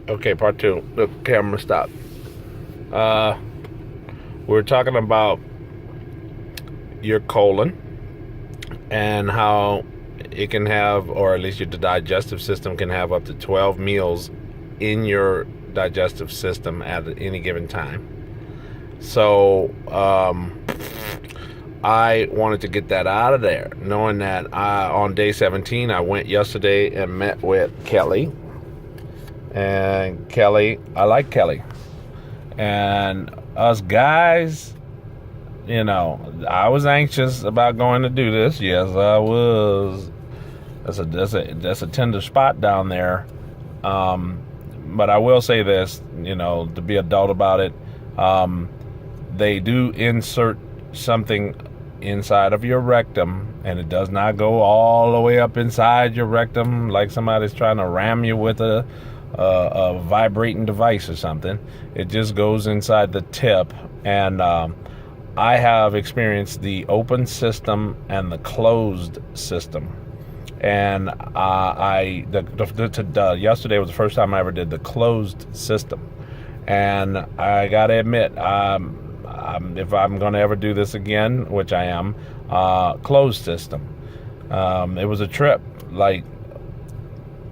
Okay, part two. The camera stop. Uh, we're talking about your colon and how it can have, or at least your digestive system can have up to 12 meals in your digestive system at any given time. So, I wanted to get that out of there, knowing that on day 17, I went yesterday and met with Kelly. And Kelly, I like Kelly. And us guys, I was anxious about going to do this. Yes, I was. That's a tender spot down there. But I will say this, to be adult about it. They do insert something inside of your rectum, and it does not go all the way up inside your rectum like somebody's trying to ram you with a vibrating device or something. It just goes inside the tip, and I have experienced the open system and the closed system. And yesterday was the first time I ever did the closed system, and I gotta admit, if I'm gonna ever do this again, which I am, closed system. It was a trip.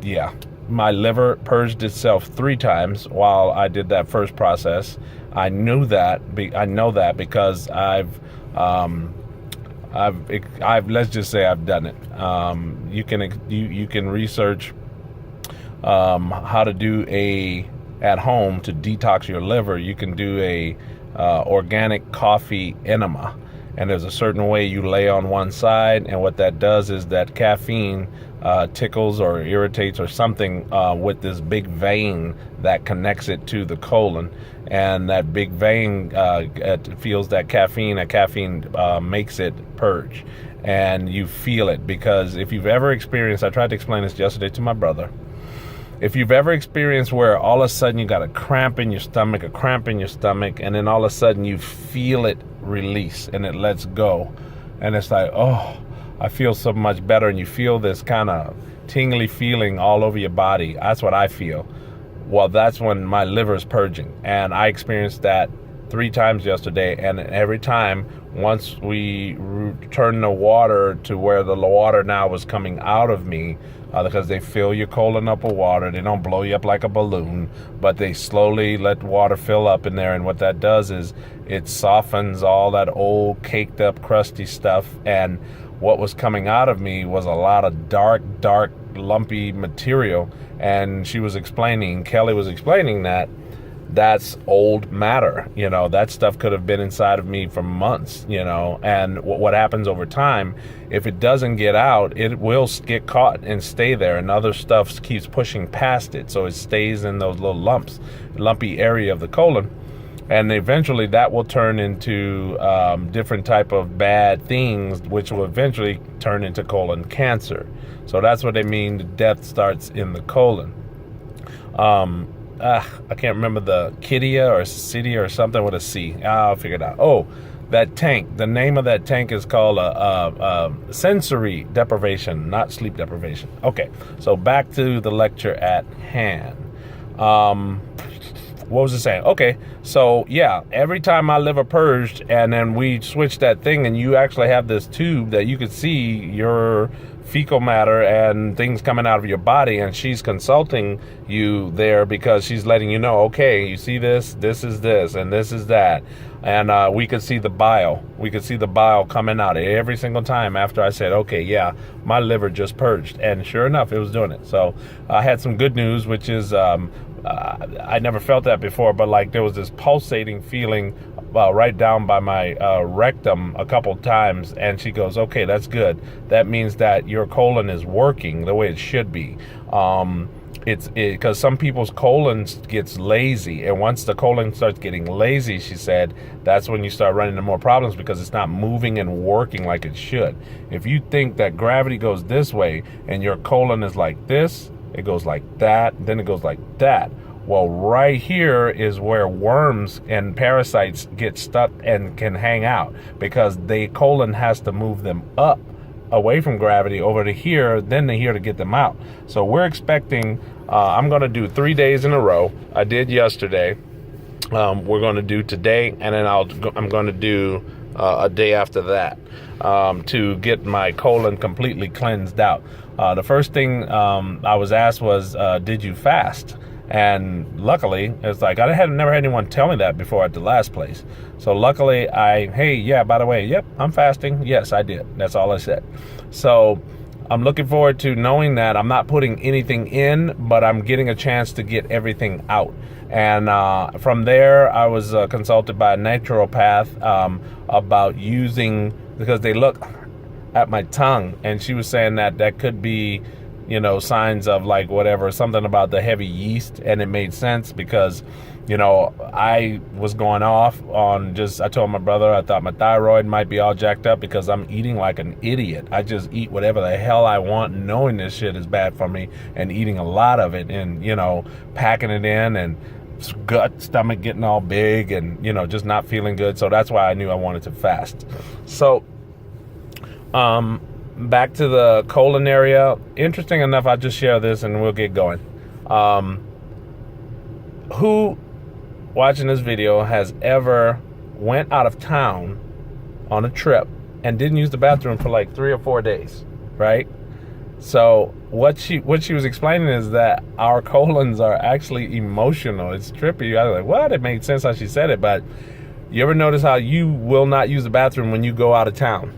Yeah, my liver purged itself 3 times while I did that first process. I know that because I've let's just say I've done it. You can research how to do at home to detox your liver. You can do a organic coffee enema, and there's a certain way you lay on one side, and what that does is that caffeine tickles or irritates or something with this big vein that connects it to the colon, and that big vein feels that caffeine makes it purge, and you feel it. Because if you've ever experienced, I tried to explain this yesterday to my brother, if you've ever experienced where all of a sudden you got a cramp in your stomach, and then all of a sudden you feel it release and it lets go, and it's like, oh, I feel so much better, and you feel this kind of tingly feeling all over your body. That's what I feel. Well, that's when my liver's purging, and I experienced that 3 times yesterday, and every time, once we turned the water to where the water now was coming out of me, because they fill your colon up with water. They don't blow you up like a balloon, but they slowly let water fill up in there, and what that does is it softens all that old caked up crusty stuff, and what was coming out of me was a lot of dark lumpy material. And Kelly was explaining that that's old matter. That stuff could have been inside of me for months, and what happens over time, if it doesn't get out, it will get caught and stay there, and other stuff keeps pushing past it, so it stays in those little lumpy area of the colon, and eventually that will turn into different type of bad things, which will eventually turn into colon cancer. So that's what they mean, death starts in the colon. I can't remember the Cydia or Cydia or something with a C. I'll figure it out. Oh, that tank. The name of that tank is called sensory deprivation, not sleep deprivation. Okay, so back to the lecture at hand. What was it saying? Okay, so yeah, every time my liver purged, and then we switched that thing, and you actually have this tube that you could see your fecal matter and things coming out of your body, and she's consulting you there because she's letting you know, okay, you see this is this, and this is that. And we could see the bile. We could see the bile coming out every single time after I said, okay, yeah, my liver just purged. And sure enough, it was doing it. So I had some good news, which is I never felt that before, but there was this pulsating feeling right down by my rectum a couple times. And she goes, okay, that's good. That means that your colon is working the way it should be. It's because some people's colons gets lazy, and once the colon starts getting lazy, she said, that's when you start running into more problems, because it's not moving and working like it should. If you think that gravity goes this way and your colon is like this, it goes like that, then it goes like that. Well, right here is where worms and parasites get stuck and can hang out, because the colon has to move them up away from gravity over to here, then to here to get them out. So we're expecting, I'm going to do 3 days in a row. I did yesterday. We're going to do today, and then I'm going to do a day after that to get my colon completely cleansed out. The first thing I was asked was, did you fast? And luckily, it's like I never had anyone tell me that before at the last place. So luckily, hey, yeah, by the way, yep, I'm fasting. Yes, I did. That's all I said. So I'm looking forward to knowing that I'm not putting anything in, but I'm getting a chance to get everything out. And from there, I was consulted by a naturopath about using, because they look at my tongue, and she was saying that could be, signs of like whatever, something about the heavy yeast. And it made sense because, I was going off on I told my brother I thought my thyroid might be all jacked up because I'm eating like an idiot. I just eat whatever the hell I want, knowing this shit is bad for me, and eating a lot of it, and, packing it in, and stomach getting all big, and, just not feeling good. So that's why I knew I wanted to fast. So, back to the colon area. Interesting enough, I'll just share this and we'll get going. Who watching this video has ever went out of town on a trip and didn't use the bathroom for like 3 or 4 days, right? So what she was explaining is that our colons are actually emotional. It's trippy. I was like, what? It made sense how she said it, but you ever notice how you will not use the bathroom when you go out of town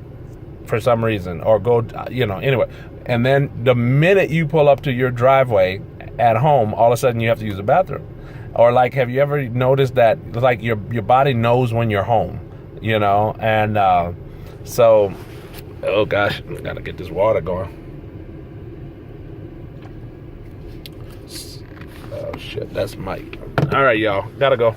for some reason, or go, anyway, and then the minute you pull up to your driveway at home, all of a sudden you have to use the bathroom? Or like, have you ever noticed that like your body knows when you're home, and so, oh gosh, I gotta get this water going. Oh shit, that's Mike. All right, y'all, gotta go.